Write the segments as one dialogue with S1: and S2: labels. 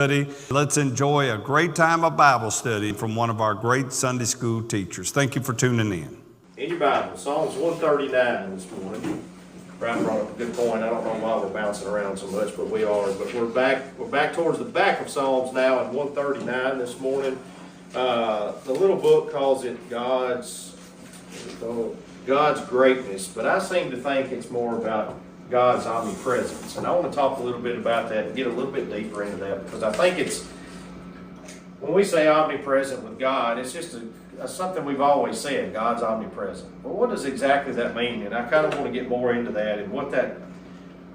S1: Let's enjoy a great time of Bible study from one of our great Sunday school teachers. Thank you for tuning in.
S2: In your Bible, Psalms 139 this morning. Brian brought up a good point. I don't know why we're bouncing around so much, but we are. But we're back towards the back of Psalms now in 139 this morning. The little book calls it God's greatness, but I seem to think it's more about God's omnipresence. And I want to talk a little bit about that and get a little bit deeper into that, because I think it's, when we say omnipresent with God, it's just something we've always said, God's omnipresent. But what does exactly that mean? And I kind of want to get more into that and what that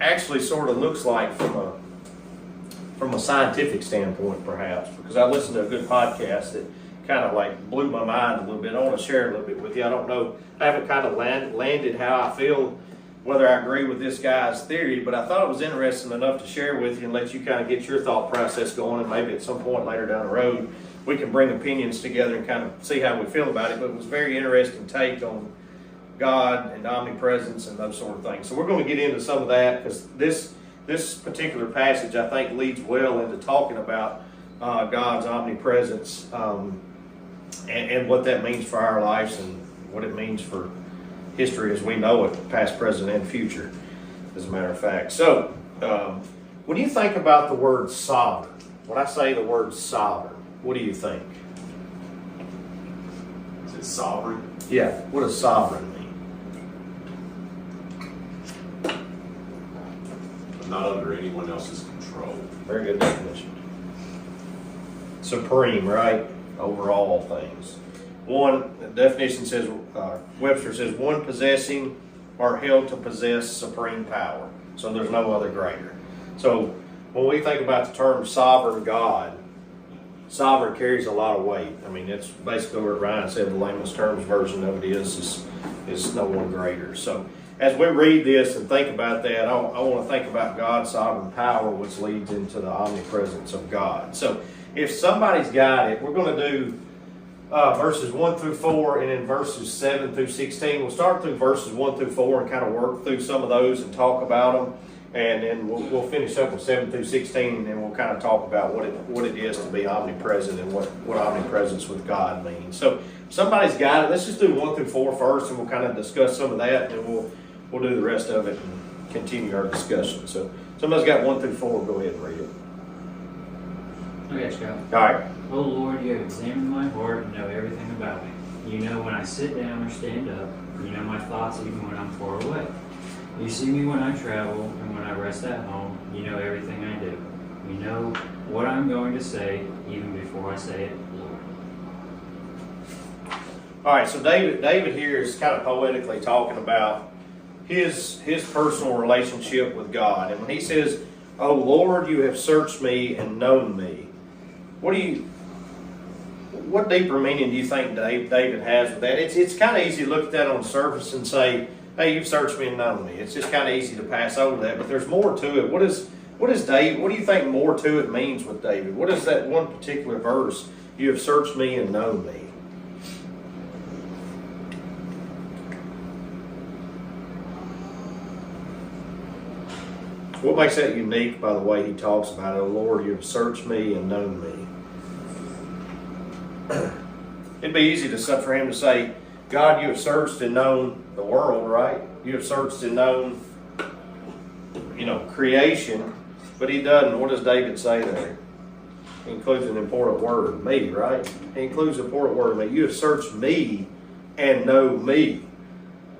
S2: actually sort of looks like from a scientific standpoint, perhaps, because I listened to a good podcast that kind of like blew my mind a little bit. I want to share a little bit with you. I don't know, I haven't kind of landed how I feel, whether I agree with this guy's theory, but I thought it was interesting enough to share with you and let you kind of get your thought process going, and maybe at some point later down the road we can bring opinions together and kind of see how we feel about it. But it was a very interesting take on God and omnipresence and those sort of things. So we're going to get into some of that, because this particular passage I think leads well into talking about God's omnipresence and what that means for our lives and what it means for history as we know it, past, present, and future, as a matter of fact. So, when you think about the word sovereign, when I say the word sovereign, what do you think?
S3: Is it sovereign?
S2: Yeah, what does sovereign mean?
S3: Not under anyone else's control.
S2: Very good definition. Supreme, right? Over all things. One definition says, Webster says, one possessing or held to possess supreme power. So there's no other greater. So when we think about the term sovereign God, sovereign carries a lot of weight. I mean, it's basically what Ryan said, the layman's terms version of it is no one greater. So as we read this and think about that, I want to think about God's sovereign power, which leads into the omnipresence of God. So if somebody's got it, we're going to do verses 1 through 4, and then verses 7 through 16. We'll start through verses 1 through 4 and kind of work through some of those and talk about them. And then we'll finish up with 7 through 16, and then we'll kind of talk about what it is to be omnipresent and what omnipresence with God means. So if somebody's got it, let's just do 1 through 4 first, and we'll kind of discuss some of that, and then we'll do the rest of it and continue our discussion. So if somebody's got 1 through 4, go ahead and read it.
S4: Okay, Scott.
S2: All right.
S4: Oh Lord, you have examined my heart and know everything about me. You know when I sit down or stand up. You know my thoughts even when I'm far away. You see me when I travel and when I rest at home. You know everything I do. You know what I'm going to say even before I say it, Lord.
S2: All right, so David here is kind of poetically talking about his personal relationship with God. And when he says, "Oh Lord, you have searched me and known me," what deeper meaning do you think David has with that? It's kind of easy to look at that on the surface and say, "Hey, you've searched me and known me." It's just kind of easy to pass over that, but there's more to it. What do you think more to it means with David? What is that one particular verse? You have searched me and known me. What makes that unique, by the way he talks about it? "Oh Lord, you have searched me and known me." It'd be easy for him to say, "God, you have searched and known the world," right? You have searched and known, creation. But he doesn't. What does David say there? He includes an important word, me, right? He includes an important word, me. You have searched me and know me.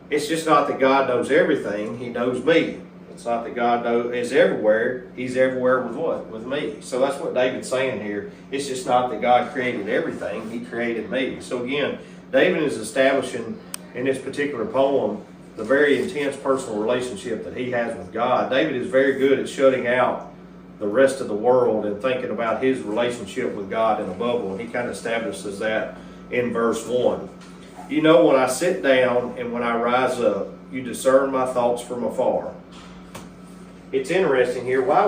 S2: It's just not that God knows everything. He knows me. It's not that God is everywhere. He's everywhere with what? With me. So that's what David's saying here. It's just not that God created everything. He created me. So again, David is establishing in this particular poem the very intense personal relationship that he has with God. David is very good at shutting out the rest of the world and thinking about his relationship with God in a bubble. And he kind of establishes that in verse 1. You know when I sit down and when I rise up, you discern my thoughts from afar. It's interesting here. Why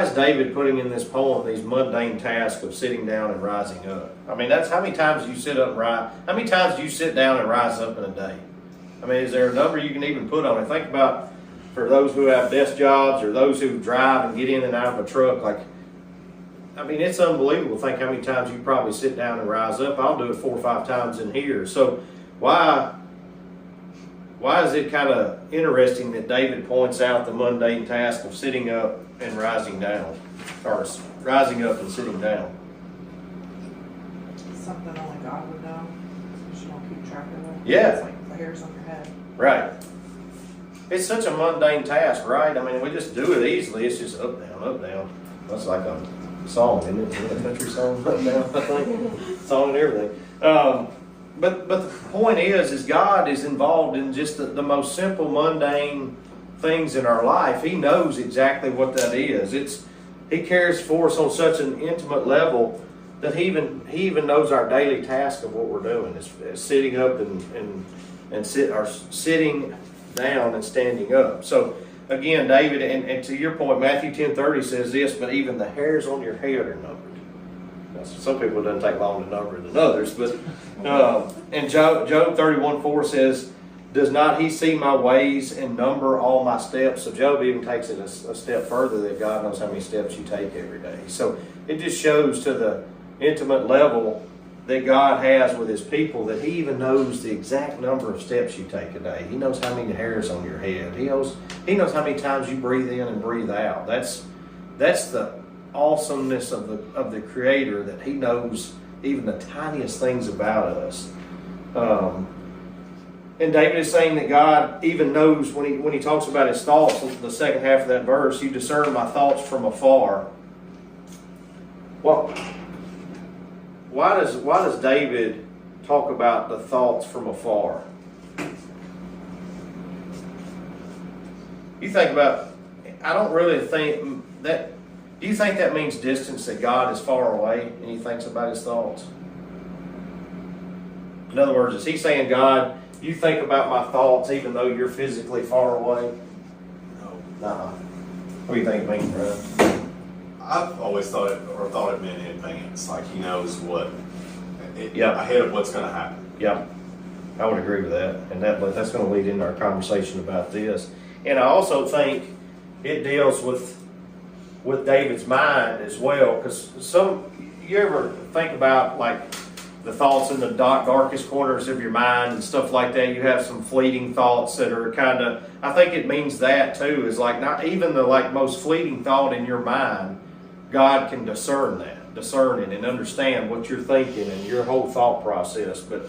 S2: is David putting in this poem these mundane tasks of sitting down and rising up? I mean, that's how many times do you sit up and rise? How many times do you sit down and rise up in a day? I mean, is there a number you can even put on it? Think about for those who have desk jobs or those who drive and get in and out of a truck, like I mean, it's unbelievable. Think how many times you probably sit down and rise up. I'll do it 4 or 5 times in here. So why is it kind of interesting that David points out the mundane task of sitting up and rising down, or rising up and sitting down?
S5: Something only God would know, because you don't keep track of it.
S2: Yeah.
S5: It's like the hairs on your head.
S2: Right. It's such a mundane task, right? I mean, we just do it easily. It's just up, down, up, down. That's like a song, isn't it? Isn't it a country song? Up, down, I think. Song and everything. But the point is God is involved in just the most simple, mundane things in our life. He knows exactly what that is. He cares for us on such an intimate level that he even knows our daily task of what we're doing. Is sitting up and sitting down and standing up. So again, David, and to your point, Matthew 10:30 says this, but even the hairs on your head are numbered. Now, some people it doesn't take long to number than others, but and Job 31:4 says, does not he see my ways and number all my steps? So Job even takes it a step further, that God knows how many steps you take every day. So it just shows to the intimate level that God has with his people, that he even knows the exact number of steps you take a day. He knows how many hairs on your head. He knows how many times you breathe in and breathe out. That's the awesomeness of the Creator, that he knows even the tiniest things about us. And David is saying that God even knows, when he talks about his thoughts, the second half of that verse, you discern my thoughts from afar. Well, why does David talk about the thoughts from afar? You think about, I don't really think that, do you think that means distance, that God is far away and he thinks about his thoughts? In other words, is he saying, God, you think about my thoughts even though you're physically far away?
S3: No.
S2: Nah. What do you think it means, Brian?
S3: I've always thought it meant in advance, like he knows
S2: Yeah.
S3: ahead of what's going to happen.
S2: Yeah, I would agree with that, and that's going to lead into our conversation about this. And I also think it deals with David's mind as well, because you ever think about like the thoughts in the darkest corners of your mind and stuff like that? You have some fleeting thoughts that are kind of, I think it means that too, is like not even the like most fleeting thought in your mind, God can discern it and understand what you're thinking and your whole thought process. But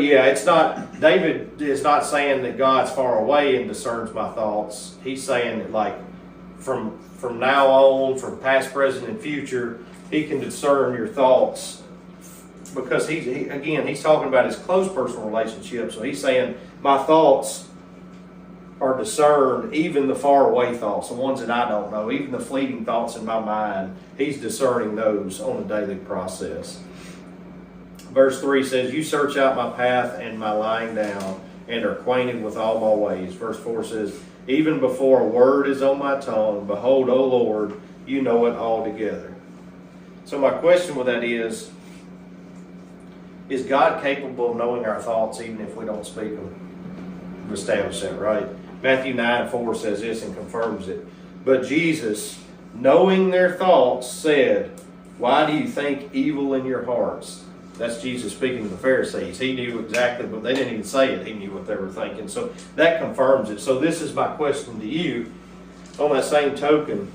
S2: yeah, it's not, David is not saying that God's far away and discerns my thoughts. He's saying that like from now on, from past, present, and future, he can discern your thoughts, because he's talking about his close personal relationship. So he's saying my thoughts are discerned, even the far away thoughts, the ones that I don't know, even the fleeting thoughts in my mind, he's discerning those on a daily process. Verse 3 says, you search out my path and my lying down, and are acquainted with all my ways. Verse 4 says, even before a word is on my tongue, behold, O Lord, you know it altogether. So my question with that is God capable of knowing our thoughts even if we don't speak them? We've established that, right? Matthew 9:4 says this and confirms it. But Jesus, knowing their thoughts, said, why do you think evil in your hearts? That's Jesus speaking to the Pharisees. He knew exactly, but they didn't even say it. He knew what they were thinking. So that confirms it. So this is my question to you. On that same token,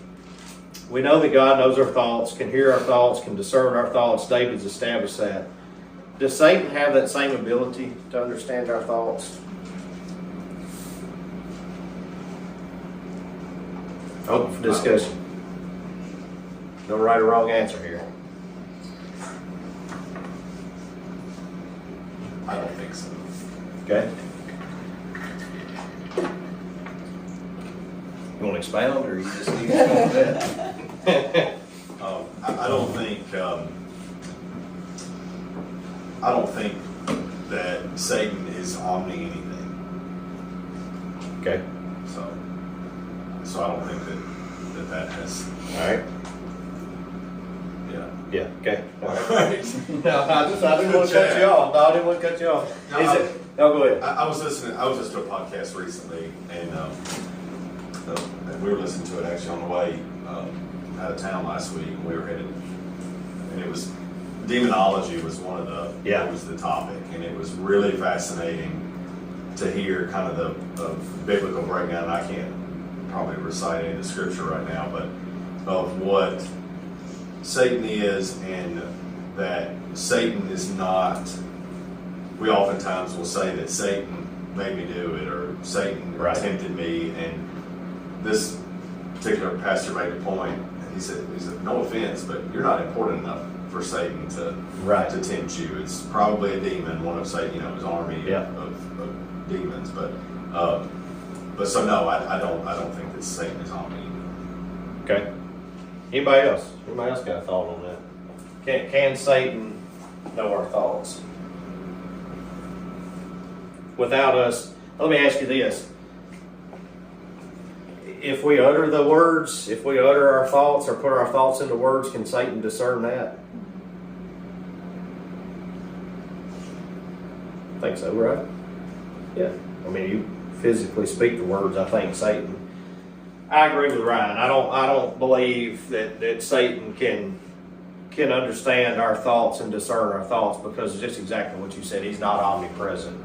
S2: we know that God knows our thoughts, can hear our thoughts, can discern our thoughts. David's established that. Does Satan have that same ability to understand our thoughts? Open for discussion. No right or wrong answer here.
S3: I don't think so.
S2: Okay. You want to expound, or you just need to go with that?
S3: I don't think that Satan is omni anything.
S2: Okay.
S3: So I don't think that has.
S2: All right.
S3: Yeah.
S2: Yeah. Okay. All right.
S3: Right.
S2: No, I didn't want to cut you off. No, I didn't want to cut you off.
S3: No,
S2: No, go ahead.
S3: I was listening to a podcast recently, and we were listening to it actually on the way out of town last week. We were headed and it was, demonology was one of the,
S2: Yeah.
S3: was the topic, and it was really fascinating to hear kind of the biblical breakdown. I can't probably recite any of the scripture right now, but of what Satan is, and that Satan is not, we oftentimes will say that Satan made me do it, or Satan
S2: Right.
S3: tempted me, and this particular pastor made a point. He said, no offense, but you're not important enough for Satan to
S2: Right.
S3: to tempt you. It's probably a demon, one of Satan, his army
S2: Yeah.
S3: of demons. But so no, I don't think that Satan is on me.
S2: Okay. Anybody else? Anybody else got a thought on that? Can Satan know our thoughts? Without us, let me ask you this. If we utter the words, if we utter our thoughts or put our thoughts into words, can Satan discern that? I think so, right? Yeah. I mean, you physically speak the words, I think Satan. I agree with Ryan. I don't believe that Satan can understand our thoughts and discern our thoughts, because it's just exactly what you said. He's not omnipresent.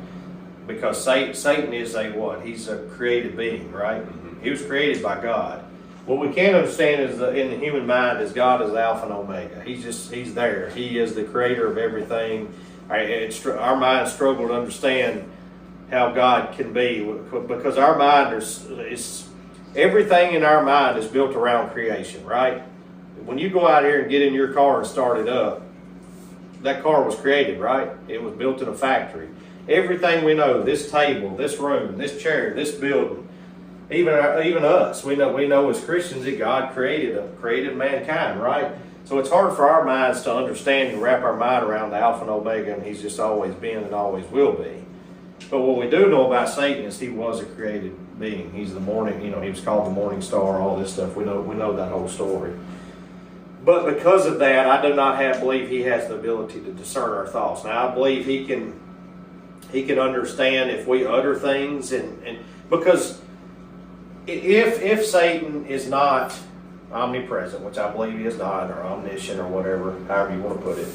S2: Because Satan is a what? He's a created being, right?
S3: Mm-hmm.
S2: He was created by God. What we can't understand is in the human mind is God is Alpha and Omega. He's there. He is the creator of everything. Our minds struggle to understand how God can be, because our mind is everything in our mind is built around creation, right? When you go out here and get in your car and start it up, that car was created, right? It was built in a factory. Everything we know, this table, this room, this chair, this building, even us, we know as Christians that God created mankind, right? So it's hard for our minds to understand and wrap our mind around the Alpha and Omega, and He's just always been and always will be. But what we do know about Satan is he was a created being. He's the morning, he was called the morning star, all this stuff. We know that whole story. But because of that, I do not believe he has the ability to discern our thoughts. Now, I believe he can understand if we utter things, and because if Satan is not omnipresent, which I believe he is not, or omniscient, or whatever, however you want to put it,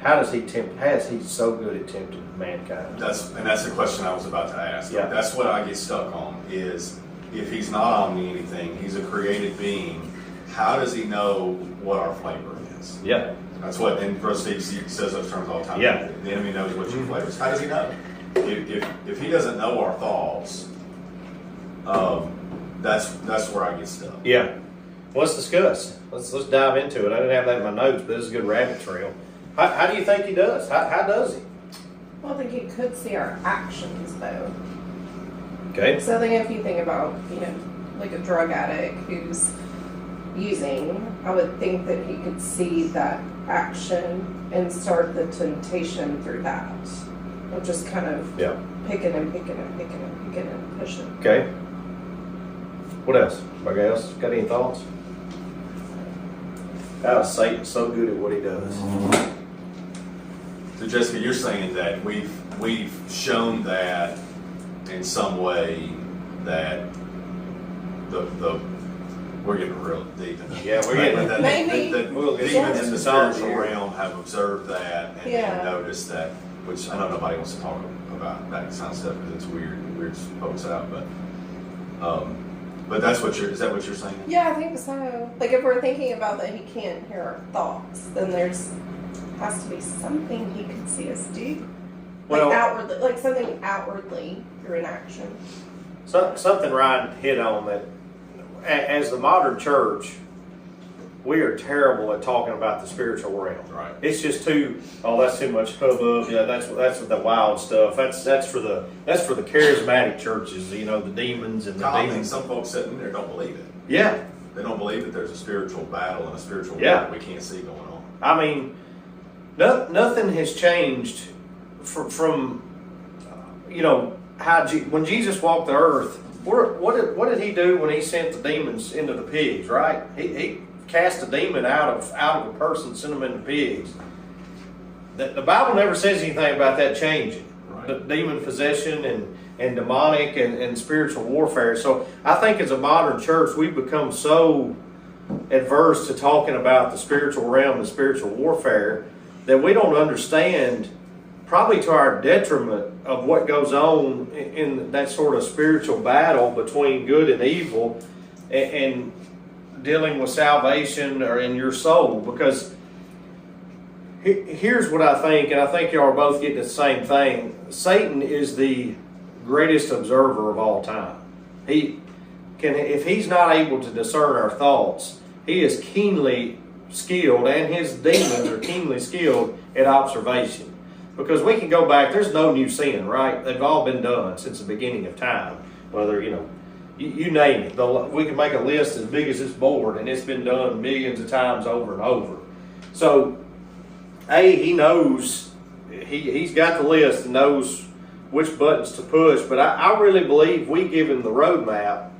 S2: how is he so good at tempting mankind?
S3: That's the question I was about to ask.
S2: Yeah.
S3: That's what I get stuck on, is if he's not omni anything, he's a created being, how does he know what our flavor is?
S2: Yeah.
S3: That's what, and Brother Steve says those terms all the time.
S2: Yeah.
S3: The enemy knows what your flavor is. How does he know? If he doesn't know our thoughts, that's where I get stuck.
S2: Yeah. Well, let's discuss. Let's dive into it. I didn't have that in my notes, but this is a good rabbit trail. How do you think he does? How does he?
S5: Well, I think you could see our actions, though.
S2: Okay.
S5: So I think if you think about, like a drug addict who's using, I would think that he could see that action and start the temptation through that. Of just kind of
S2: Yeah.
S5: picking and picking and picking and picking and pushing.
S2: Okay. What else? Anybody else got any thoughts? How is Satan so good at what he does?
S3: So Jessica, you're saying that we've shown that in some way that the we're getting real deep in
S2: Yeah, we're getting
S3: that,
S5: Maybe.
S3: that
S2: We'll get
S3: demons in the spiritual
S2: here.
S3: realm have observed that and
S5: Yeah.
S3: noticed that, which I know nobody wants to talk about that kind of stuff because it's weird, weirds folks out, but that's is that what you're saying?
S5: Yeah, I think so. Like if we're thinking about that he can't hear our thoughts, then has to be something he could see us do.
S2: Well-
S5: Like outwardly, like something outwardly through an action.
S2: Something Ryan hit on that, as the modern church, we are terrible at talking about the spiritual realm.
S3: Right.
S2: It's just that's too much hubbub. Yeah, that's the wild stuff. That's for the charismatic churches. The demons and the
S3: I think
S2: demons.
S3: some folks sitting in there don't believe it.
S2: Yeah,
S3: They don't believe that there's a spiritual battle and a spiritual war
S2: Yeah.
S3: that we can't see going on.
S2: I mean, nothing has changed from when Jesus walked the earth. What did he do when he sent the demons into the pigs? Right, he cast a demon out of a person, sent them into pigs. The Bible never says anything about that changing.
S3: Right.
S2: The demon possession and demonic and spiritual warfare. So I think as a modern church, we've become so adverse to talking about the spiritual realm and spiritual warfare, that we don't understand, probably to our detriment, of what goes on in that sort of spiritual battle between good and evil, and dealing with salvation or in your soul. Because here's what I think, and I think y'all are both getting the same thing. Satan is the greatest observer of all time. If he's not able to discern our thoughts, he is keenly skilled, and his demons are keenly skilled at observation. Because we can go back, there's no new sin, right? They've all been done since the beginning of time. Whether, you name it. We can make a list as big as this board, and it's been done millions of times over and over. So, he knows, he's got the list and knows which buttons to push. But I really believe we give him the roadmap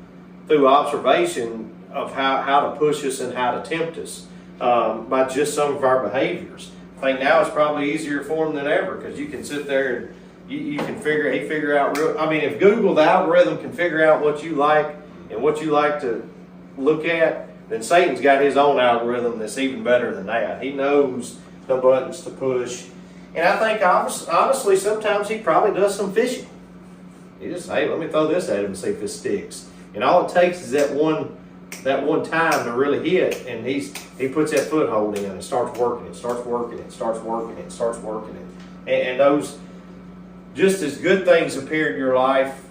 S2: through observation of how to push us and how to tempt us by just some of our behaviors. I think now it's probably easier for him than ever, because you can sit there and you can figure out if Google, the algorithm, can figure out what you like and what you like to look at, then Satan's got his own algorithm that's even better than that. He knows the buttons to push. And I think, honestly, sometimes he probably does some fishing. He just, hey, let me throw this at him and see if it sticks. And all it takes is that one time to really hit, and he puts that foothold in and starts working it. And those, just as good things appear in your life,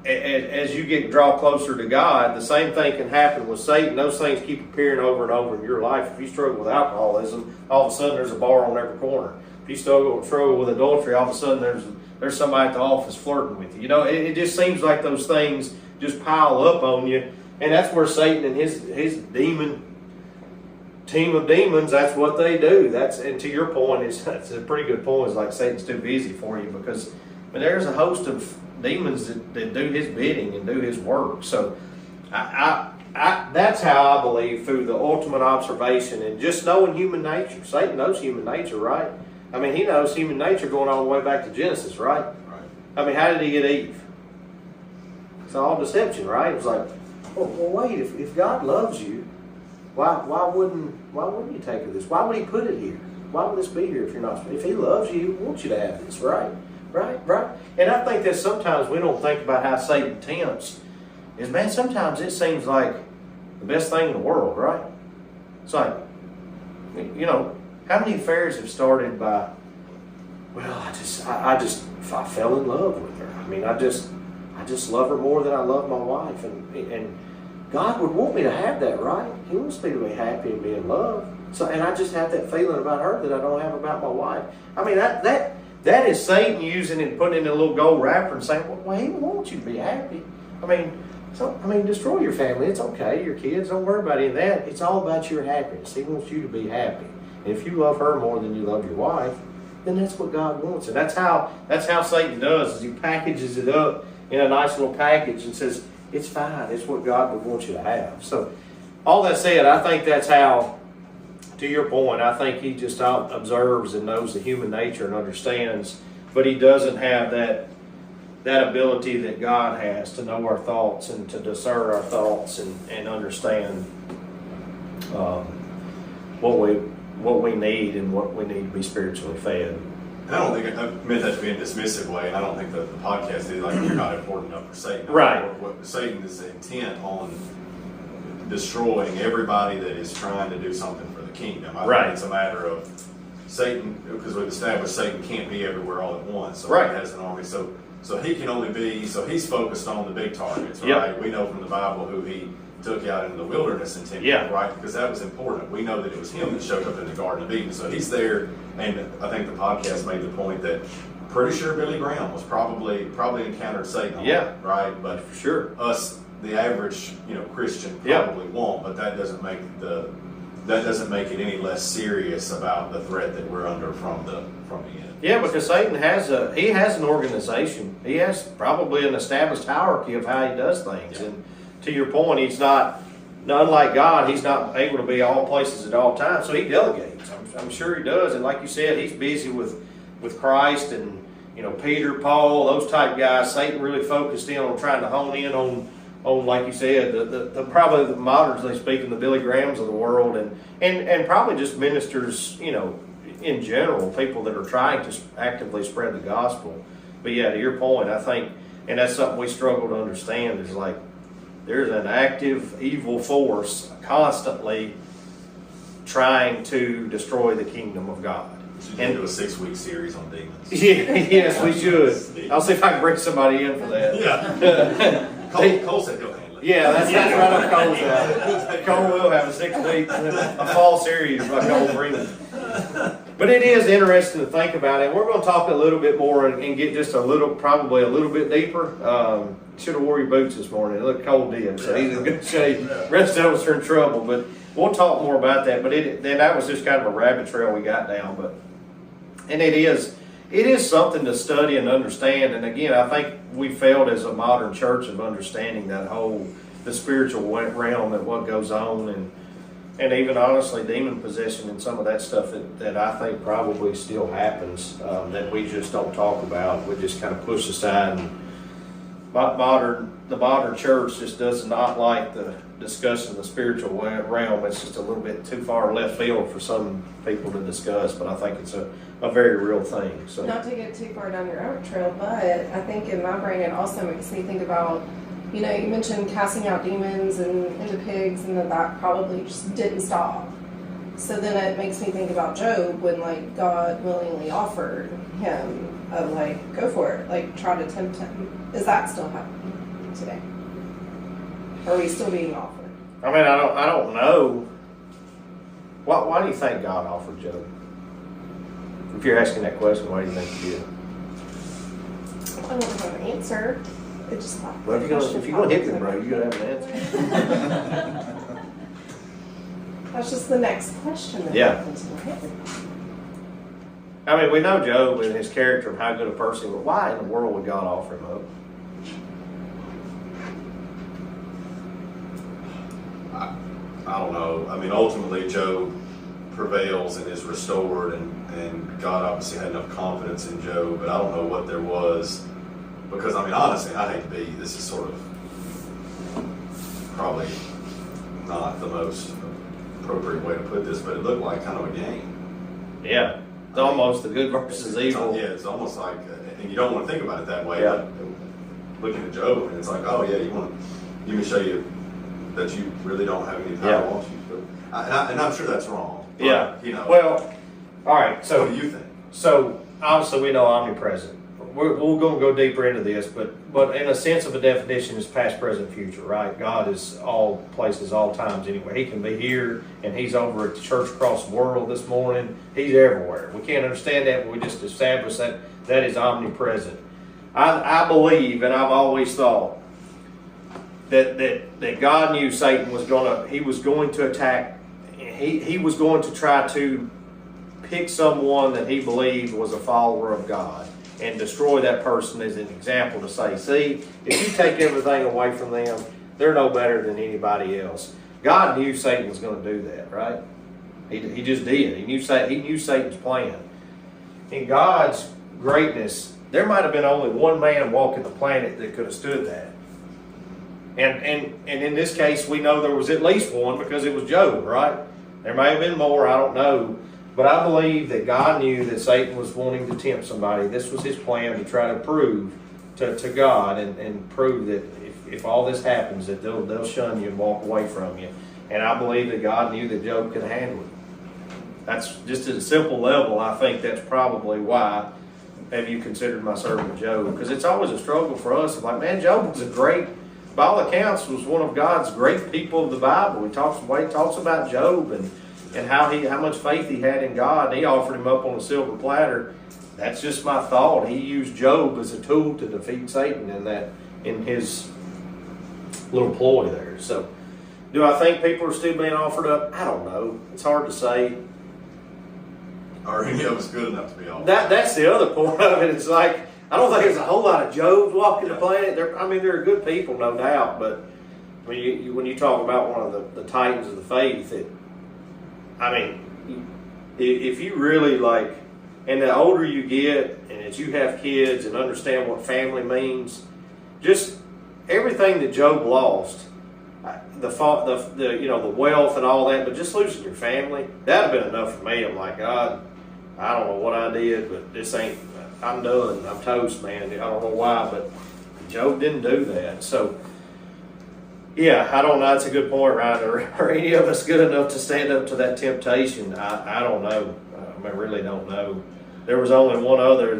S2: as you draw closer to God, the same thing can happen with Satan. Those things keep appearing over and over in your life. If you struggle with alcoholism, all of a sudden there's a bar on every corner. If you struggle with adultery, all of a sudden there's somebody at the office flirting with you. It just seems like those things just pile up on you. And that's where Satan and his demon team of demons, that's what they do. And to your point, it's a pretty good point. It's like Satan's too busy for you, because there's a host of demons that do his bidding and do his work. So that's how I believe, through the ultimate observation and just knowing human nature. Satan knows human nature, right? He knows human nature going all the way back to Genesis, right? Right. How did he get Eve? It's all deception, right? It was like, well, wait, if God loves you, why wouldn't you take of this? Why would he put it here? Why would this be here if you're not? If he loves you, he wants you to have this, right? Right. And I think that sometimes we don't think about how Satan tempts. Sometimes it seems like the best thing in the world, right? It's like, how many affairs have started by, well, I fell in love with her. I just love her more than I love my wife, and God would want me to have that, right? He wants me to be happy and be in love. So, and I just have that feeling about her that I don't have about my wife. That is Satan using and putting in a little gold wrapper and saying, well, he wants you to be happy. Destroy your family. It's okay. Your kids, don't worry about any of that. It's all about your happiness. He wants you to be happy. And if you love her more than you love your wife, then that's what God wants. And that's how Satan does, is he packages it up in a nice little package and says, it's fine. It's what God would want you to have. So all that said, I think that's how, to your point, I think he just observes and knows the human nature and understands, but he doesn't have that ability that God has to know our thoughts and to discern our thoughts and understand what we need and what we need to be spiritually fed.
S3: And I don't think I meant that to be in a dismissive way, and I don't think that the podcast is like you're not important enough for Satan.
S2: Right.
S3: What Satan is intent on destroying everybody that is trying to do something for the kingdom. I think it's a matter of Satan, because we've established Satan can't be everywhere all at once. So he has an army. So he can only be, so he's focused on the big targets, right? Yep. We know from the Bible who he took out into the wilderness and tempted, right? Because that was important. We know that it was him that showed up in the Garden of Eden. So he's there, and I think the podcast made the point that pretty sure Billy Graham was probably encountered Satan, right? But for sure, us, the average Christian, probably won't. But that doesn't make it any less serious about the threat that we're under from the enemy.
S2: Yeah, because Satan has an organization. He has probably an established hierarchy of how he does things. And to your point, he's not, unlike God, he's not able to be all places at all times. So he delegates. I'm sure he does. And like you said, he's busy with Christ and Peter, Paul, those type guys. Satan really focused in on trying to hone in like you said, the probably the moderns speaking, the Billy Grahams of the world, and probably just ministers, in general, people that are trying to actively spread the gospel. But yeah, to your point, I think, and that's something we struggle to understand, is like there's an active evil force constantly trying to destroy the kingdom of God.
S3: We should do a 6-week series on demons.
S2: Yes, we should. I'll see if I can bring somebody in for that.
S3: Yeah. Cole said he'll handle it.
S2: Yeah, that's right up Cole's alley. Cole will have a 6 week, a fall series by Cole Freeman. But it is interesting to think about it. We're going to talk a little bit more and get just probably a little bit deeper. Should have wore your boots this morning. Look, Cole did, so he's in good shape. Rest of us are in trouble, but we'll talk more about that. But then that was just kind of a rabbit trail we got down. And it is something to study and understand. And again, I think we failed as a modern church of understanding the spiritual realm and what goes on, and even honestly demon possession and some of that stuff that I think probably still happens, that we just don't talk about. We just kind of push aside. And the modern church just does not like the discussion of the spiritual realm. It's just a little bit too far left field for some people to discuss, but I think it's a very real thing. So,
S5: not to get too far down your rabbit trail, but I think in my brain it also makes me think about, you mentioned casting out demons and into pigs, and that probably just didn't stop. So then it makes me think about Job, when God willingly offered him go for it, try to tempt him. Is that still happening today? Are we still being offered?
S2: I mean, I don't know. Why do you think God offered Job? If you're asking that question, why do you think he did?
S5: I don't have an answer. It just
S2: Well, if you're gonna hit me, bro, you gotta have an answer.
S5: That's just the next question.
S2: Yeah.
S5: Popped into my head.
S2: I mean, we know Job and his character and how good a person, but why in the world would God offer him up?
S3: I don't know. I mean, ultimately, Job prevails and is restored, and God obviously had enough confidence in Job, but I don't know what there was. Because, I mean, honestly, I hate to be, this is sort of probably not the most appropriate way to put this, but it looked like kind of a game.
S2: Yeah. It's almost the good versus evil.
S3: Yeah, it's almost like, and you don't want to think about it that way,
S2: Yeah.
S3: but looking at Job, and it's like, oh yeah, let me show you that you really don't have any power
S2: Yeah.
S3: on you. But, and I'm sure that's wrong. But,
S2: Yeah. Well, all right. So
S3: what do you think?
S2: So obviously we know omnipresent. We're going to go deeper into this, but in a sense of a definition, is past, present, future, right? God is all places, all times. Anyway, He can be here, and He's over at the church across the world this morning. He's everywhere. We can't understand that, but we just established that is omnipresent. I believe, and I've always thought that God knew Satan was going to attack. He was going to try to pick someone that he believed was a follower of God and destroy that person as an example to say, see, if you take everything away from them, they're no better than anybody else. God knew Satan was going to do that, right? He just did. He knew Satan's plan. In God's greatness, there might have been only one man walking the planet that could have stood that. And in this case, we know there was at least one because it was Job, right? There may have been more, I don't know. But I believe that God knew that Satan was wanting to tempt somebody. This was his plan to try to prove to God and prove that if all this happens, that they'll shun you and walk away from you. And I believe that God knew that Job could handle it. That's just at a simple level. I think that's probably why have you considered my servant Job? Because it's always a struggle for us. Like, man, Job was by all accounts, was one of God's great people of the Bible. He talks about Job and how much faith he had in God, and he offered him up on a silver platter. That's just my thought. He used Job as a tool to defeat Satan in his little ploy there. So, do I think people are still being offered up? I don't know. It's hard to say.
S3: Are any of us good enough to be offered?
S2: That's the other point of it. It's like, I don't think there's a whole lot of Jobs walking the planet. They're good people, no doubt. But when you talk about one of the titans of the faith, if you really and the older you get, and as you have kids and understand what family means, just everything that Job lost, the wealth and all that, but just losing your family, that'd have been enough for me. I'm like, God, I don't know what I did, but I'm done. I'm toast, man. I don't know why, but Job didn't do that. So, yeah, I don't know. That's a good point, Ryan. Are any of us good enough to stand up to that temptation? I don't know. I really don't know. There was only one other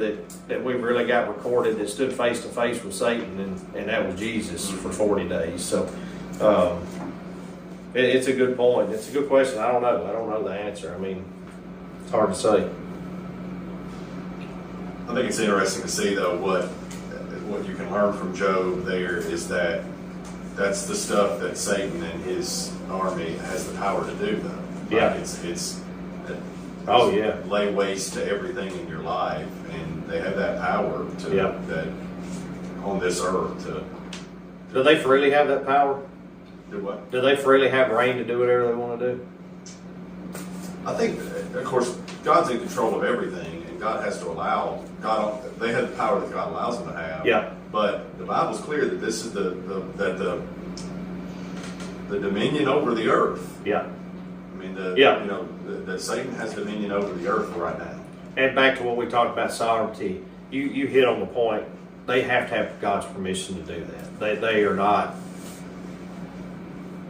S2: that we really got recorded that stood face to face with Satan, and that was Jesus for 40 days. So it's a good point. It's a good question. I don't know. I don't know the answer. I mean, it's hard to say.
S3: I think it's interesting to see, though, what you can learn from Job there is that's the stuff that Satan and his army has the power to do, though.
S2: Yeah.
S3: Like it's
S2: Oh, yeah.
S3: lay waste to everything in your life, and they have that power to
S2: Yeah.
S3: that on this earth to
S2: Do they freely have that power?
S3: do what?
S2: Do they freely have reign to do whatever they want to do?
S3: I think, of course, God's in control of everything, and God has to allow God. They have the power that God allows them to have.
S2: Yeah.
S3: But the Bible's clear that this is the dominion over the earth.
S2: Yeah.
S3: I mean,
S2: Yeah.
S3: that Satan has dominion over the earth right now.
S2: And back to what we talked about sovereignty, you hit on the point. They have to have God's permission to do that. They are not.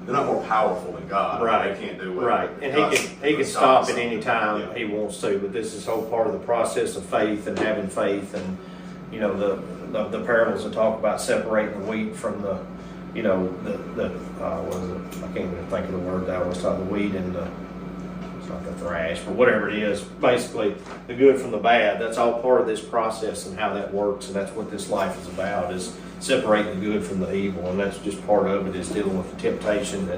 S3: They're not more powerful than God.
S2: Right.
S3: They can't do what
S2: Right. And he can stop at any time he wants to, but this is whole part of the process of faith and having faith, and the parables that talk about separating the wheat from the what is it? I can't even think of the word that I was talking, the wheat and it's not the thrash, but whatever it is, basically the good from the bad. That's all part of this process and how that works, and that's what this life is about, is separating the good from the evil, and that's just part of it, is dealing with the temptation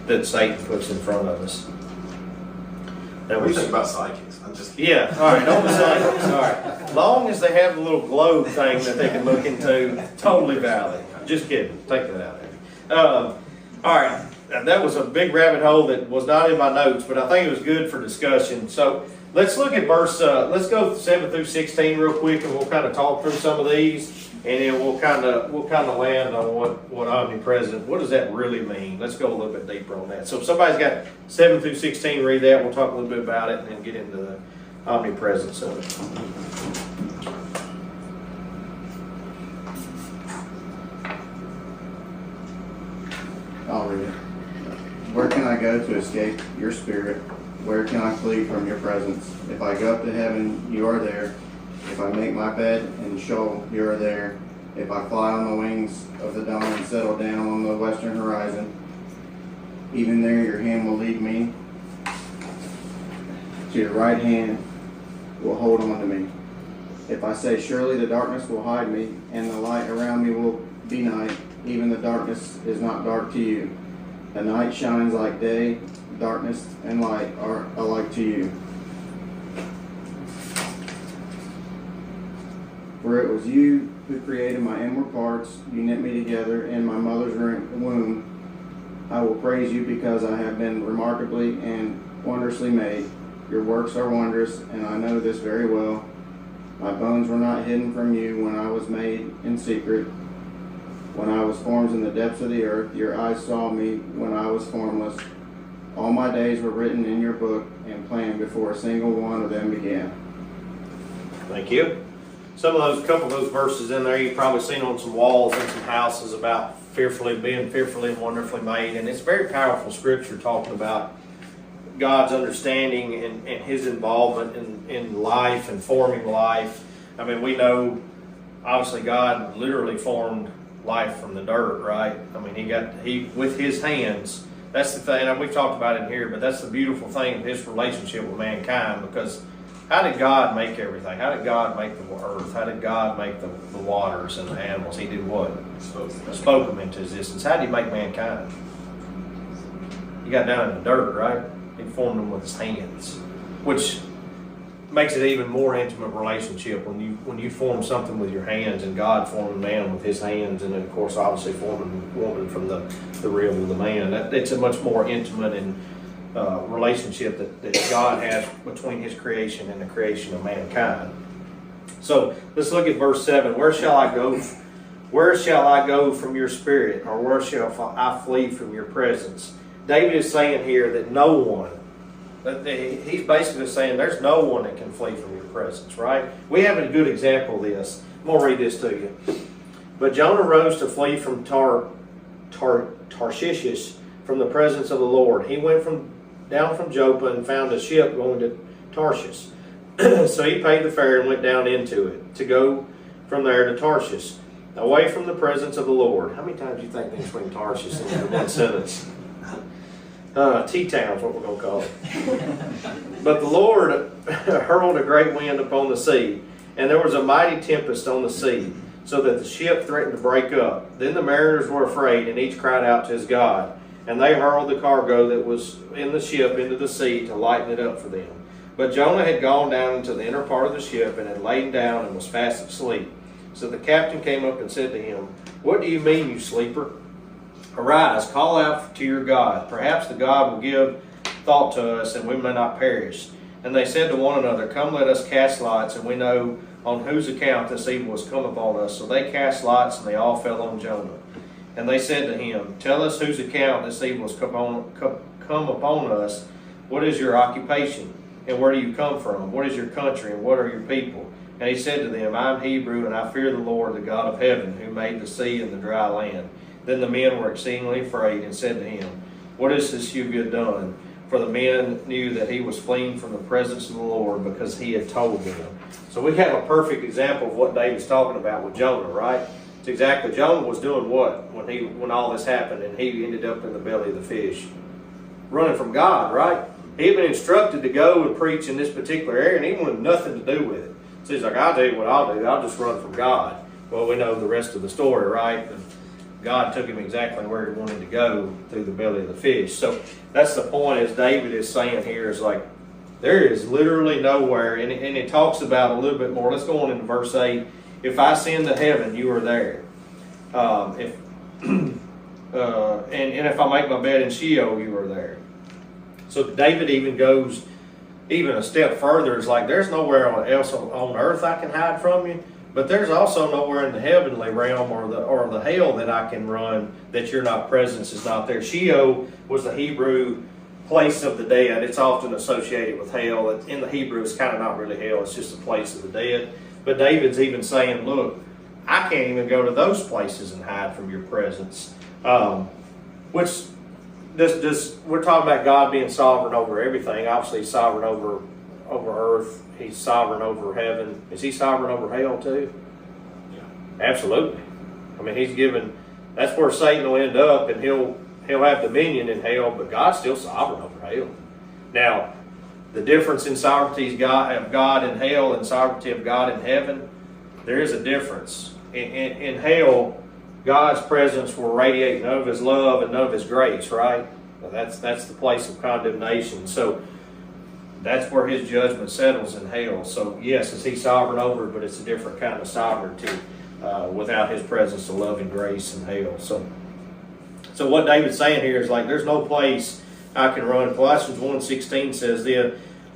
S2: that Satan puts in front of us.
S3: What do you think about psychics? I'm just
S2: Yeah, all right, on the psychics, all right. Long as they have a little globe thing that they can look into, totally valid. Just kidding, take that out there. All right, that was a big rabbit hole that was not in my notes, but I think it was good for discussion. So let's look at let's go 7 through 16 real quick, and we'll kind of talk through some of these, and then we'll kind of land on what omnipresent, what does that really mean? Let's go a little bit deeper on that. So if somebody's got 7 through 16, read that. We'll talk a little bit about it, and then get into the omnipresence of it.
S6: I'll read it. Where can I go to escape your spirit? Where can I flee from your presence? If I go up to heaven, you are there. If I make my bed in Sheol, you are there. If I fly on the wings of the dawn and settle down on the western horizon, even there your hand will lead me. To your right hand will hold on to me. If I say, surely the darkness will hide me, and the light around me will be night, even the darkness is not dark to you. The night shines like day, darkness and light are alike to you. For it was you who created my inward parts, you knit me together in my mother's womb. I will praise you because I have been remarkably and wondrously made. Your works are wondrous, and I know this very well. My bones were not hidden from you when I was made in secret. When I was formed in the depths of the earth, your eyes saw me when I was formless. All my days were written in your book and planned before a single one of them began.
S2: Thank you. Couple of those verses in there you've probably seen on some walls in some houses about being fearfully and wonderfully made, and it's very powerful scripture talking about God's understanding and his involvement in life and forming life. I mean, we know obviously God literally formed life from the dirt, right? I mean, he with his hands. That's the thing, and we've talked about it here, but that's the beautiful thing of his relationship with mankind, because how did God make everything? How did God make the earth? How did God make the waters and the animals? He did what? Spoke them into existence. How did he make mankind? He got down in the dirt, right? He formed them with his hands, which makes it even more intimate relationship when you form something with your hands, and God formed man with his hands, and then of course obviously forming woman from the rib of the man. It's a much more intimate and relationship that God has between his creation and the creation of mankind. So let's look at verse 7. Where shall I go Where shall I go from your spirit, or where shall I flee from your presence? David is saying here that no one, he's basically saying there's no one that can flee from your presence, right? We have a good example of this. I'm going to read this to you. But Jonah rose to flee from Tarshish from the presence of the Lord. He went down from Joppa and found a ship going to Tarshish. So he paid the fare and went down into it to go from there to Tarshish, away from the presence of the Lord. How many times do you think they swing Tarshish in one sentence? T-Town's what we're going to call it. But the Lord hurled a great wind upon the sea, and there was a mighty tempest on the sea, so that the ship threatened to break up. Then the mariners were afraid, and each cried out to his God. And they hurled the cargo that was in the ship into the sea to lighten it up for them. But Jonah had gone down into the inner part of the ship and had lain down and was fast asleep. So the captain came up and said to him, "What do you mean, you sleeper? Arise, call out to your God. Perhaps the God will give thought to us, and we may not perish." And they said to one another, "Come, let us cast lots, and we know on whose account this evil has come upon us." So they cast lots, and they all fell on Jonah. And they said to him, "Tell us whose account this evil has come upon us. What is your occupation? And where do you come from? What is your country, and what are your people?" And he said to them, "I am Hebrew, and I fear the Lord, the God of heaven, who made the sea and the dry land." Then the men were exceedingly afraid and said to him, "What is this you have done?" For the men knew that he was fleeing from the presence of the Lord, because he had told them. So we have a perfect example of what David's talking about with Jonah, right? It's exactly, Jonah was doing what when all this happened and he ended up in the belly of the fish? Running from God, right? He had been instructed to go and preach in this particular area, and he wanted nothing to do with it. So he's like, "I'll tell you what I'll do. I'll just run from God." Well, we know the rest of the story, right? And God took him exactly where he wanted to go, through the belly of the fish. So that's the point, as David is saying here, is like, there is literally nowhere, and it talks about a little bit more. Let's go on into verse 8. "If I ascend to heaven, you are there. And if I make my bed in Sheol, you are there." So David even goes even a step further. It's like, there's nowhere else on earth I can hide from you, but there's also nowhere in the heavenly realm or the hell that I can run that your presence is not there. Sheol was the Hebrew place of the dead. It's often associated with hell. In the Hebrew, it's kind of not really hell. It's just a place of the dead. But David's even saying, look, I can't even go to those places and hide from your presence. We're talking about God being sovereign over everything. Obviously, He's sovereign over earth. He's sovereign over heaven. Is He sovereign over hell too?
S3: Yeah.
S2: Absolutely. I mean, He's given. That's where Satan will end up, and he'll have dominion in hell. But God's still sovereign over hell. Now, the difference in sovereignty of God in hell and sovereignty of God in heaven, there is a difference. In hell, God's presence will radiate none of His love and none of His grace, right? Well, that's the place of condemnation. So that's where His judgment settles in hell. So yes, is He sovereign over it, but it's a different kind of sovereignty without His presence of love and grace in hell. So what David's saying here is like, there's no place I can run. Colossians 1:16 says this,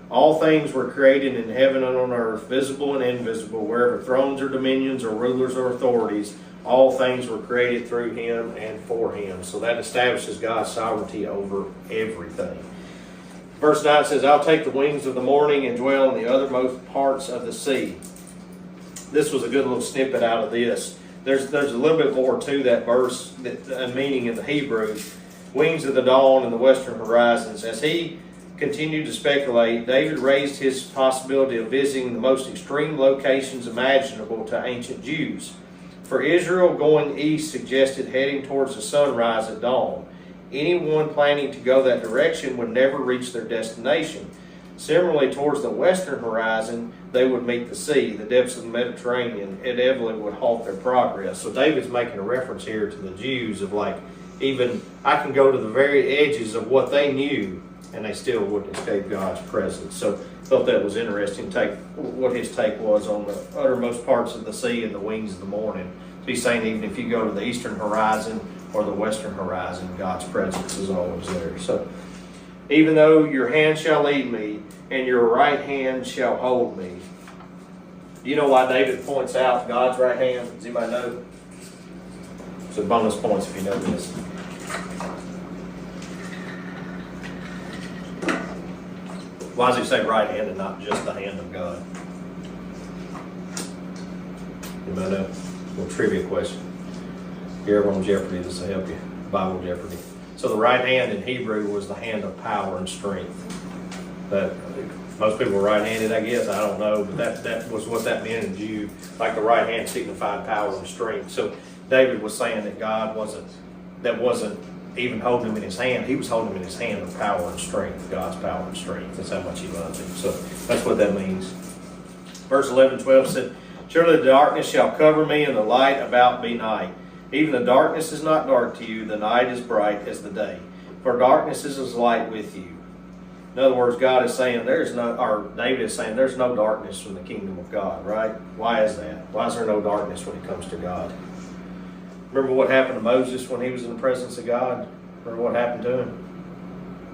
S2: "All things were created in heaven and on earth, visible and invisible, wherever thrones or dominions or rulers or authorities, all things were created through Him and for Him." So that establishes God's sovereignty over everything. Verse 9 says, "I'll take the wings of the morning and dwell in the uttermost parts of the sea." This was a good little snippet out of this. There's a little bit more to that verse, a meaning in the Hebrew. Wings of the dawn and the western horizons. As he continued to speculate, David raised his possibility of visiting the most extreme locations imaginable to ancient Jews. For Israel, going east suggested heading towards the sunrise at dawn. Anyone planning to go that direction would never reach their destination. Similarly, towards the western horizon, they would meet the sea. The depths of the Mediterranean inevitably would halt their progress. So David's making a reference here to the Jews of like, even I can go to the very edges of what they knew, and they still wouldn't escape God's presence. So I thought that was interesting, what his take was on the uttermost parts of the sea and the wings of the morning. So he's saying even if you go to the eastern horizon or the western horizon, God's presence is always there. So, "Even though your hand shall lead me, and your right hand shall hold me." Do you know why David points out God's right hand? Does anybody know? So bonus points if you know this. Why does he say right hand and not just the hand of God? Anybody know? A little trivia question. You're ever on Jeopardy, this will help you. Bible Jeopardy. So the right hand in Hebrew was the hand of power and strength. That most people were right-handed, I guess. I don't know, but that was what that meant in Jew. Like the right hand signified power and strength. So David was saying that God wasn't even holding him in his hand. He was holding him in his hand of power and strength, God's power and strength. That's how much he loves him. So that's what that means. Verse 11, 12 said, surely the darkness shall cover me, and the light about me night. Even the darkness is not dark to you, the night is bright as the day. For darkness is as light with you. In other words, God is saying David is saying there's no darkness from the kingdom of God, right? Why is that? Why is there no darkness when it comes to God? Remember what happened to Moses when he was in the presence of God? Remember what happened to him?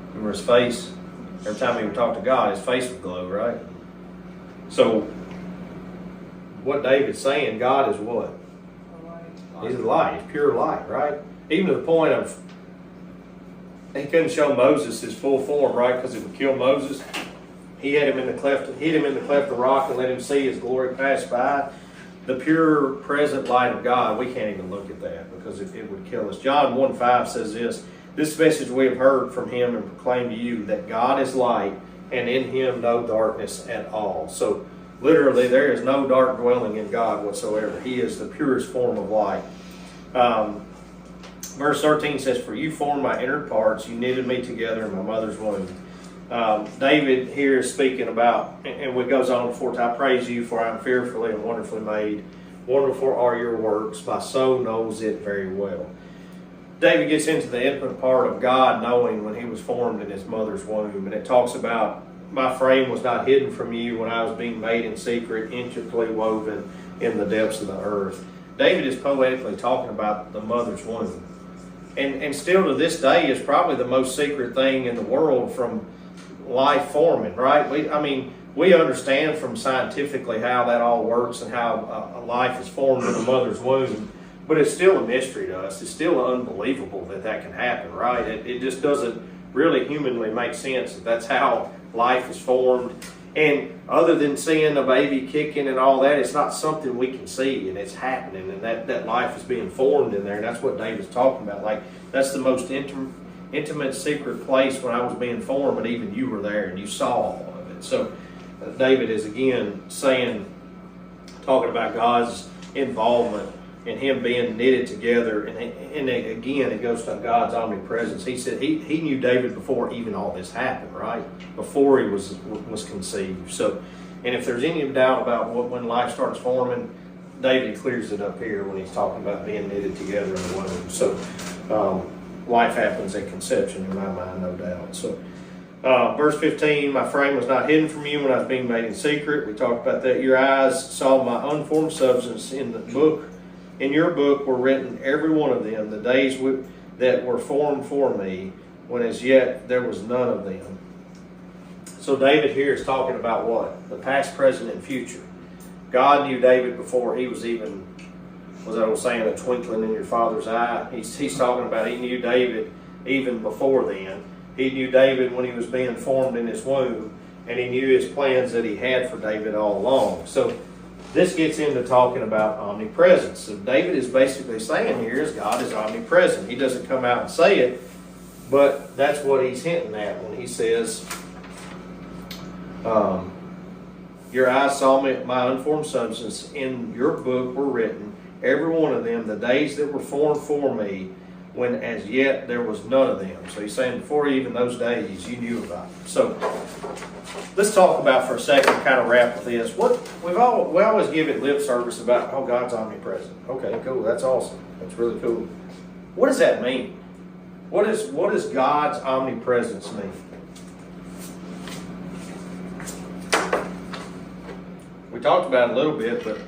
S2: Remember his face? Every time he would talk to God, his face would glow, right? So, what David's saying, God is what? He's light. He's pure light, right? Even to the point of, he couldn't show Moses his full form, right? Because it would kill Moses. He hid him in the cleft of the rock and let him see his glory pass by. The pure present light of God, we can't even look at that because it would kill us. John 1:5 says this message we have heard from him and proclaim to you, that God is light and in him no darkness at all. So literally there is no dark dwelling in God whatsoever. He is the purest form of light. Verse 13 says, for you formed my inner parts, you knitted me together in my mother's womb. David here is speaking about, and it goes on before, I praise you, for I am fearfully and wonderfully made. Wonderful are your works. My soul knows it very well. David gets into the intimate part of God knowing when he was formed in his mother's womb. And it talks about, my frame was not hidden from you when I was being made in secret, intricately woven in the depths of the earth. David is poetically talking about the mother's womb. And still to this day is probably the most secret thing in the world from life forming, right? We understand from scientifically how that all works and how a life is formed in a mother's womb, but it's still a mystery to us. It's still unbelievable that can happen, right? It just doesn't really humanly make sense that that's how life is formed. And other than seeing a baby kicking and all that, it's not something we can see, and it's happening, and that life is being formed in there, and that's what David's talking about. Like, that's the most intimate, secret place when I was being formed, and even you were there, and you saw all of it. So David is again talking about God's involvement and him being knitted together, and again it goes to God's omnipresence. He said he knew David before even all this happened, right? Before he was conceived. So, and if there's any doubt about when life starts forming, David clears it up here when he's talking about being knitted together in the womb. So life happens at conception in my mind, no doubt. So verse 15, my frame was not hidden from you when I was being made in secret. We talked about that. Your eyes saw my unformed substance in the book. In your book were written, every one of them, the days that were formed for me, when as yet there was none of them. So David here is talking about what? The past, present, and future. God knew David before he was even, was that old saying, a twinkling in your father's eye? He's talking about he knew David even before then. He knew David when he was being formed in his womb, and he knew his plans that he had for David all along. So this gets into talking about omnipresence. So David is basically saying here is God is omnipresent. He doesn't come out and say it, but that's what he's hinting at when he says, your eyes saw my unformed substance. In your book were written, every one of them, the days that were formed for me, when as yet there was none of them. So he's saying before even those days, you knew about them. So let's talk about for a second, kind of wrap with this. We always give it lip service about, oh, God's omnipresent. Okay, cool. That's awesome. That's really cool. What does that mean? What does God's omnipresence mean? We talked about it a little bit, but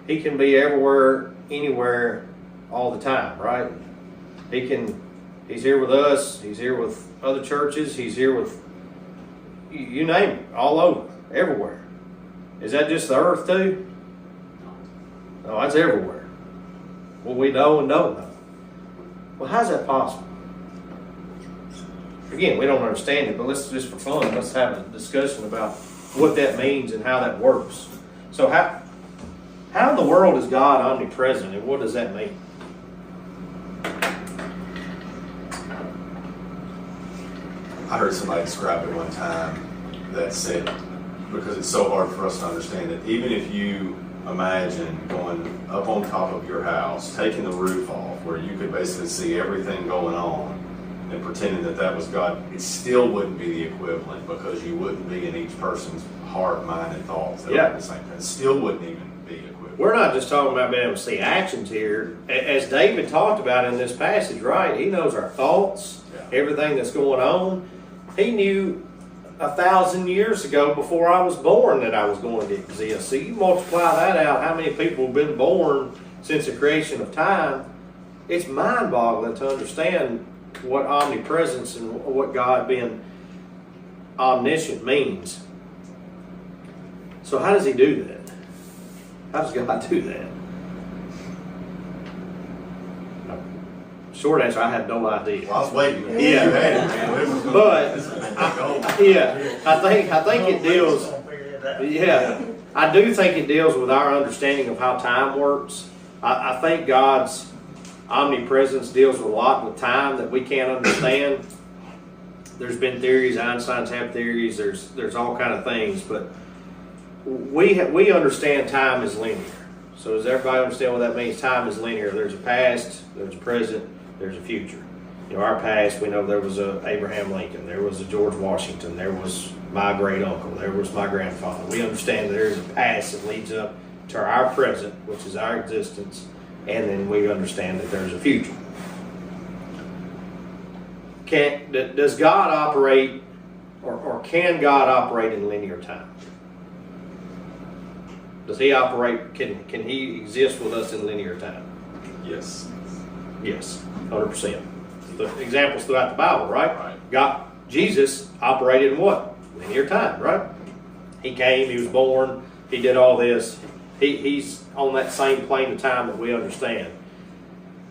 S2: he can be everywhere, anywhere, all the time, right? He's here with us, he's here with other churches, he's here with, you name it, all over, everywhere. Is that just the earth too? No, that's everywhere. Well, we know and don't know. Well, how's that possible? Again, we don't understand it, but let's just for fun, let's have a discussion about what that means and how that works. So how in the world is God omnipresent, and what does that mean?
S3: I heard somebody describe it one time that said, because it's so hard for us to understand it, even if you imagine going up on top of your house, taking the roof off, where you could basically see everything going on, and pretending that that was God, it still wouldn't be the equivalent, because you wouldn't be in each person's heart, mind, and thoughts. That
S2: Yeah.
S3: are the same. It still wouldn't even be equivalent.
S2: We're not just talking about being able to see actions here. As David talked about in this passage, right? He knows our thoughts,
S3: Yeah.
S2: everything that's going on. He knew 1,000 years ago, before I was born, that I was going to exist. So you multiply that out, how many people have been born since the creation of time? It's mind-boggling to understand what omnipresence and what God being omniscient means. So how does he do that? How does God do that? Short answer, I have no idea.
S3: Well, I was waiting.
S2: Yeah.
S3: You had it, man. It was gonna-
S2: But
S3: this is gonna go.
S2: I think it deals. Yeah, I do think it deals with our understanding of how time works. I think God's omnipresence deals a lot with time that we can't understand. There's been theories, Einstein's have theories. There's all kind of things, but we understand time is linear. So does everybody understand what that means? Time is linear. There's a past, there's a present, there's a future. You know, our past, we know there was a Abraham Lincoln, there was a George Washington, there was my great uncle, there was my grandfather. We understand that there's a past that leads up to our present, which is our existence, and then we understand that there's a future. Does God operate, or can God operate in linear time? Does he operate, can he exist with us in linear time?
S3: Yes.
S2: Yes, 100%. The examples throughout the Bible, right?
S3: Right.
S2: Jesus operated in what? Linear time, right? He came, he was born, he did all this. He's on that same plane of time that we understand.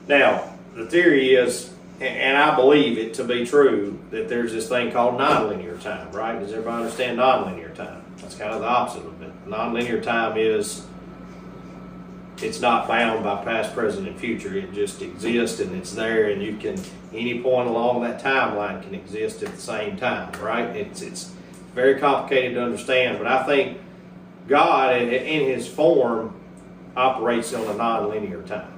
S2: Now, the theory is, and I believe it to be true, that there's this thing called nonlinear time, right? Does everybody understand nonlinear time? That's kind of the opposite of it. Nonlinear time is, it's not bound by past, present, and future. It just exists and it's there, and you can, any point along that timeline can exist at the same time, right? It's very complicated to understand, but I think God, in his form, operates on a nonlinear time.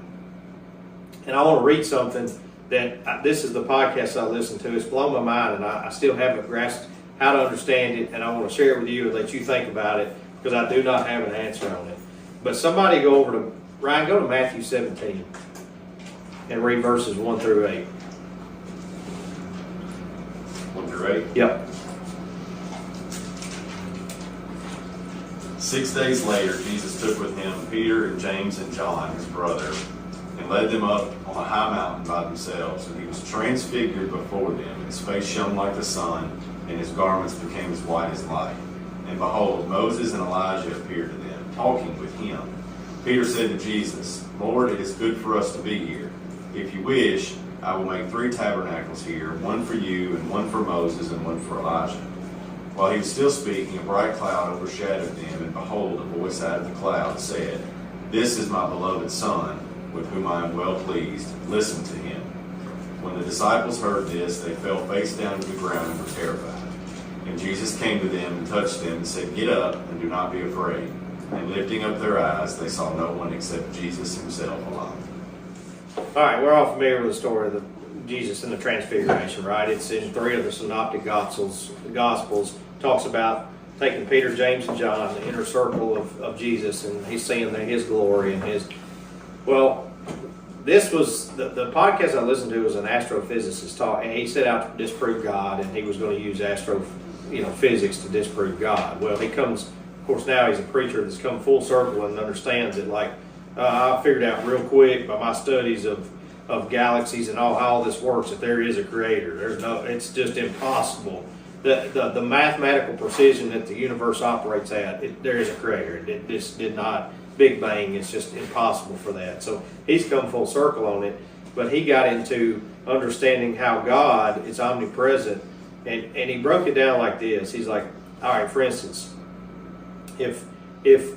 S2: And I want to read something that, this is the podcast I listen to. It's blown my mind, and I still haven't grasped how to understand it, and I want to share it with you and let you think about it, because I do not have an answer on it. But somebody go over to, Ryan, go to Matthew 17 and read verses 1 through 8.
S3: 1 through 8.
S2: Yep.
S3: 6 days later, Jesus took with him Peter and James and John, his brother, and led them up on a high mountain by themselves. And he was transfigured before them. His face shone like the sun, and his garments became as white as light. And behold, Moses and Elijah appeared to them, talking with him. Peter said to Jesus, Lord, it is good for us to be here. If you wish, I will make 3 tabernacles here, one for you, and one for Moses, and one for Elijah. While he was still speaking, a bright cloud overshadowed them, and behold, a voice out of the cloud said, This is my beloved Son, with whom I am well pleased. Listen to him. When the disciples heard this, they fell face down to the ground and were terrified. And Jesus came to them and touched them and said, Get up and do not be afraid. And lifting up their eyes, they saw no one except Jesus himself alone.
S2: All right, we're all familiar with the story of Jesus and the Transfiguration, right? It's in 3 of the Synoptic Gospels. The Gospels talks about taking Peter, James, and John, the inner circle of Jesus, and he's seeing his glory and his. Well, this was the podcast I listened to was an astrophysicist talk, and he set out to disprove God, and he was going to use physics to disprove God. Well, he comes, of course, now he's a preacher that's come full circle and understands it. Like I figured out real quick by my studies of galaxies and how all this works that there is a creator. It's just impossible. The mathematical precision that the universe operates at, there is a creator. It just did not Big Bang. It's just impossible for that. So he's come full circle on it, but he got into understanding how God is omnipresent, and he broke it down like this. He's like, all right, for instance, if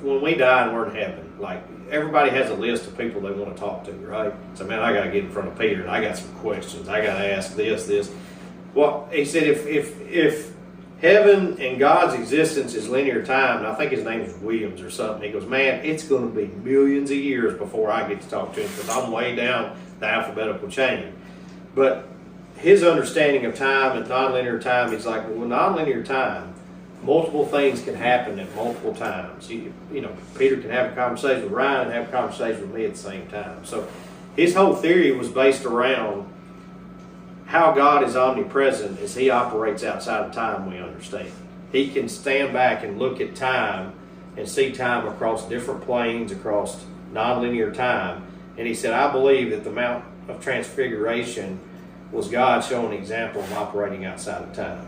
S2: when we die and we're in heaven, like everybody has a list of people they want to talk to, right? So man, I got to get in front of Peter and I got some questions. I got to ask this. Well, he said if heaven and God's existence is linear time, and I think his name is Williams or something, he goes, man, it's going to be millions of years before I get to talk to him because I'm way down the alphabetical chain. But his understanding of time and nonlinear time, he's like, well, nonlinear time, multiple things can happen at multiple times. You know, Peter can have a conversation with Ryan and have a conversation with me at the same time. So his whole theory was based around how God is omnipresent as he operates outside of time we understand. He can stand back and look at time and see time across different planes, across nonlinear time. And he said, I believe that the Mount of Transfiguration was God showing an example of operating outside of time.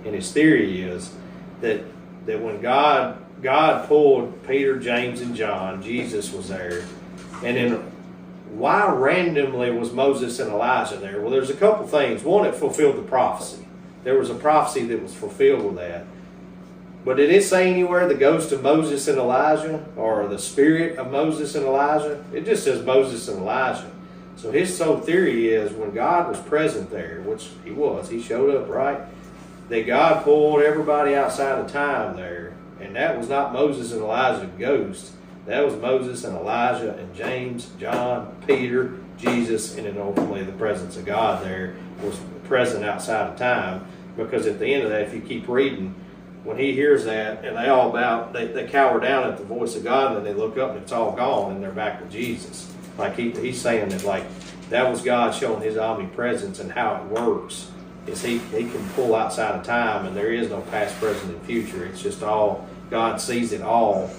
S2: And his theory is that when God pulled Peter, James, and John, Jesus was there. And then why randomly was Moses and Elijah there? Well, there's a couple things. One, it fulfilled the prophecy. There was a prophecy that was fulfilled with that. But did it say anywhere the ghost of Moses and Elijah or the spirit of Moses and Elijah? It just says Moses and Elijah. So his sole theory is when God was present there, which he was, he showed up, right? That God pulled everybody outside of time there. And that was not Moses and Elijah ghost. That was Moses and Elijah and James, John, Peter, Jesus, and then ultimately the presence of God there was present outside of time. Because at the end of that, if you keep reading, when he hears that and they all bow, they cower down at the voice of God, and then they look up and it's all gone and they're back with Jesus. Like he's saying that like that was God showing his omnipresence and how it works. Is he can pull outside of time and there is no past, present, and future. It's just all, God sees it all.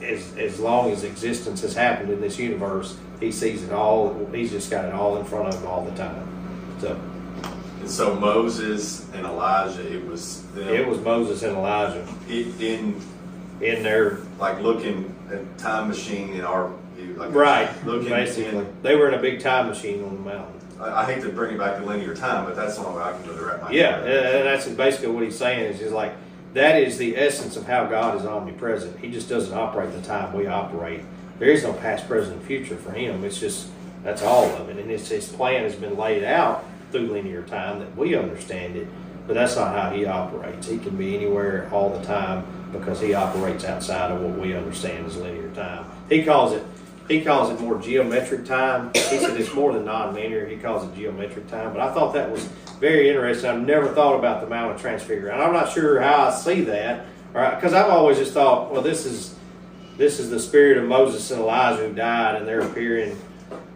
S2: As long as existence has happened in this universe, he sees it all. He's just got it all in front of him all the time.
S3: And so Moses and Elijah, it was them.
S2: It was Moses and Elijah
S3: in
S2: their
S3: like looking at time machine in our like
S2: right.
S3: Looking
S2: Basically, they were in a big time machine on the mountain.
S3: I hate to bring it back to linear time, but that's the only way I can really wrap my head
S2: Yeah,
S3: around.
S2: and that's basically what he's saying is like that is the essence of how God is omnipresent. He just doesn't operate the time we operate. There is no past, present, and future for him. It's just, that's all of it. And his plan has been laid out through linear time that we understand it, but that's not how he operates. He can be anywhere all the time because he operates outside of what we understand as linear time. He calls it more geometric time. He said it's more than non-linear. He calls it geometric time. But I thought that was very interesting. I've never thought about the Mount of Transfiguration. I'm not sure how I see that, right? Because I've always just thought, well, this is the spirit of Moses and Elijah who died, and they're appearing.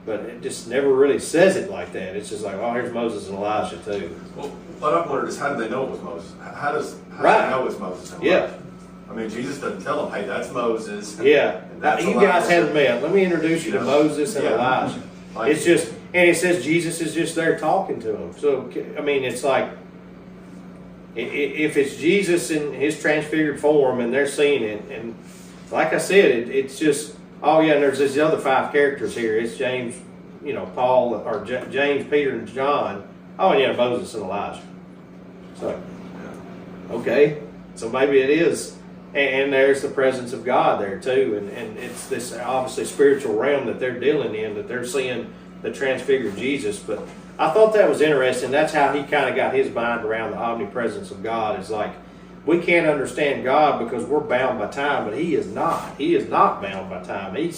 S2: But it just never really says it like that. It's just like, oh, here's Moses and Elijah too.
S3: Well, what I've wondered is how do they know it was Moses? How do
S2: Right.
S3: they know it's Moses and Elijah?
S2: Yeah.
S3: I mean, Jesus doesn't tell them, hey, that's Moses.
S2: Yeah.
S3: And that's
S2: You
S3: Elijah.
S2: guys haven't met. Let me introduce you to Moses and
S3: Yeah.
S2: Elijah.
S3: Like-
S2: It's just, and it says Jesus is just there talking to them. So, I mean, it's like, if it's Jesus in his transfigured form and they're seeing it, and like I said, it's just, oh yeah, and there's these other 5 characters here. It's James, Paul, or James, Peter, and John. Oh yeah, Moses and Elijah. So, okay, so maybe it is. And there's the presence of God there too. And it's this obviously spiritual realm that they're dealing in, that they're seeing the transfigured Jesus. But I thought that was interesting. That's how he kind of got his mind around the omnipresence of God. It's like, we can't understand God because we're bound by time, but he is not. He is not bound by time. He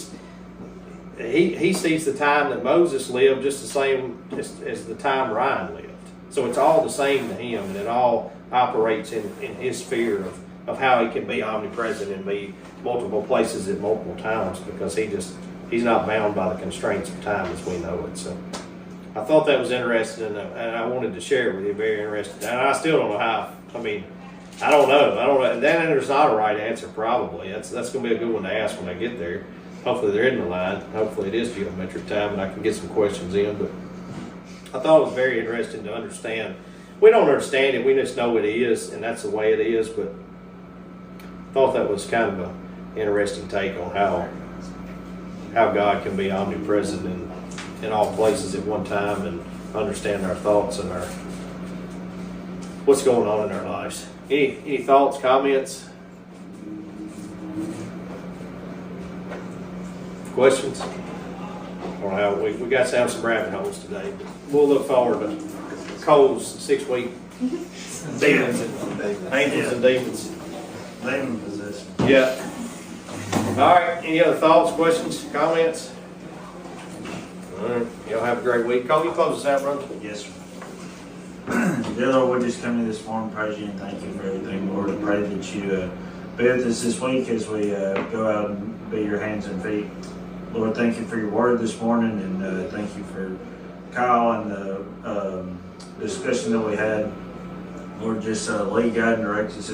S2: sees the time that Moses lived just the same as the time Ryan lived. So it's all the same to him, and it all operates in his sphere of how he can be omnipresent and be multiple places at multiple times, because he's not bound by the constraints of time as we know it. So I thought that was interesting, and I wanted to share it with you. Very interesting. And I still don't know how. I mean, I don't know. There's not a right answer. Probably that's going to be a good one to ask when I get there. Hopefully they're in the line. Hopefully it is geometric time, and I can get some questions in. But I thought it was very interesting to understand. We don't understand it. We just know it is, and that's the way it is. But I thought that was kind of interesting take on how God can be omnipresent in all places at one time and understand our thoughts and what's going on in our lives. Any thoughts, comments, questions? Well, we got to have some rabbit holes today, but we'll look forward to Cole's 6-week demons and angels and demons.
S7: Demon possession.
S2: Yeah. All right. Any other thoughts, questions, comments? All right. Y'all have a great week. Cole, you close us out, brother.
S7: Yes, sir. Dear Lord, we just come to this morning, praise you and thank you for everything, Lord. I pray that you be with us this week as we go out and be your hands and feet. Lord, thank you for your word this morning, and thank you for Kyle and the discussion that we had. Lord, just lead, guide, and direct us